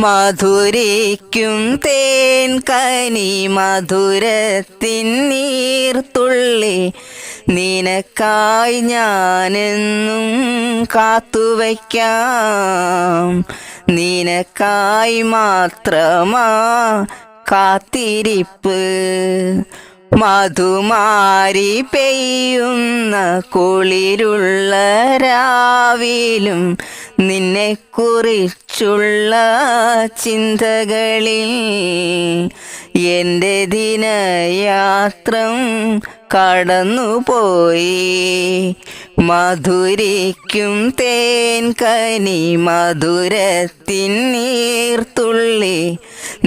മധുരിക്കും തേൻ കനി മധുരത്തിൻ നീർത്തുള്ളി നിനക്കായി ഞാനെന്നും കാത്തുവയ്ക്കാം. നിനക്കായി മാത്രമാ കാത്തിരിപ്പ്. മധുമാരി പെയ്യുന്ന കുളിരുള്ള രാവിലും നിന്നെക്കുറിച്ചുള്ള ചിന്തകളിൽ എൻ്റെ ദിനയാത്രം കടന്നുപോയി. മധുരിക്കും തേൻ കനി മധുരത്തിൻ നീർത്തുള്ളി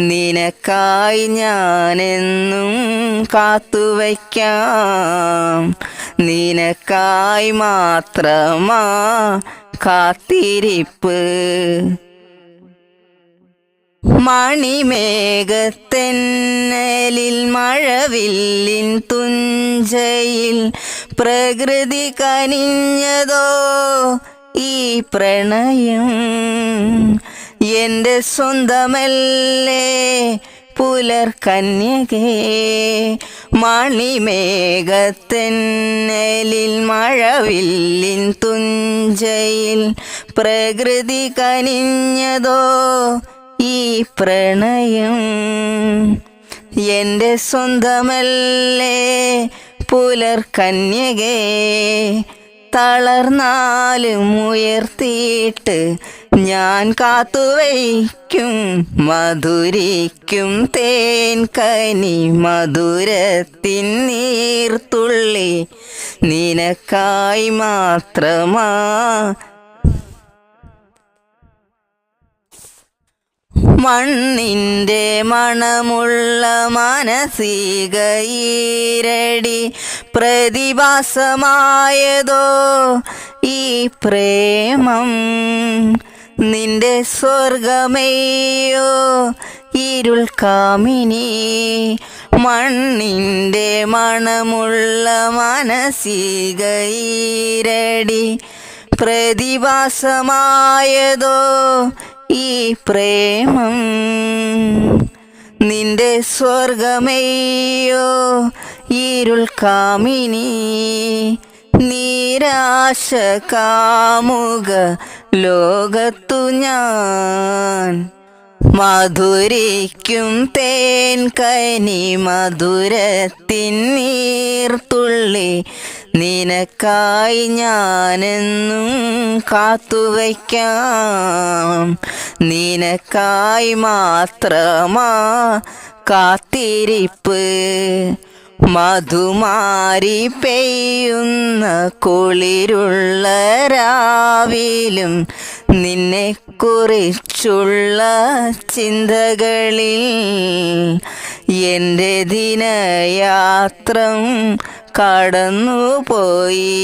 നിനക്കായി ഞാനെന്നും കാത്തുവയ്ക്കാം. നിനക്കായി മാത്രമാ കാത്തിരിപ്പ്. മണിമേഘത്തെന്നലിൽ മഴവില്ലിൻ തുഞ്ചയിൽ പ്രകൃതി കനിഞ്ഞതോ ഈ പ്രണയം. എൻ്റെ സ്വന്തമല്ലേ പുലർകന്യകേ. മണിമേഘത്തെന്നലിൽ മഴവില്ലിൻ തുഞ്ചയിൽ പ്രകൃതി കനിഞ്ഞതോ ഈ പ്രണയം. എൻ്റെ സ്വന്തമല്ലേ പുലർകന്യകേ. തളർന്നാലും ഉയർത്തിയിട്ട് ഞാൻ കാത്തുവയ്ക്കും. മധുരിക്കും തേൻ കനി മധുരത്തിൻ നീർത്തുള്ളി നിനക്കായി മാത്രമാ. മണ്ണിൻ്റെ മണമുള്ള മാനസിക ഈരടി പ്രതിഭാസമായതോ ഈ പ്രേമം. നിന്റെ സ്വർഗമേയോ ഇരുൾ കാമിനി. മണ്ണിൻ്റെ മണമുള്ള മാനസിക ഈരടി പ്രതിഭാസമായതോ ഈ പ്രേമം. നിന്റെ സ്വർഗമേയോ ഇരുൾ കാമിനി. നിരാശ കാമുക ലോകത്തു ഞാൻ. മധുരിക്കും തേൻ കനി മധുരത്തിൻ നീർത്തുള്ളി നിനക്കായി ഞാനെന്നും കാത്തുവയ്ക്കാം. നിനക്കായി മാത്രമാ കാത്തിരിപ്പ്. മധുമാരി പെയ്യുന്ന കുളിരുള്ള രാവിലും നിന്നെക്കുറിച്ചുള്ള ചിന്തകളിൽ എൻ്റെ ദിനയാത്രം കടന്നുപോയി.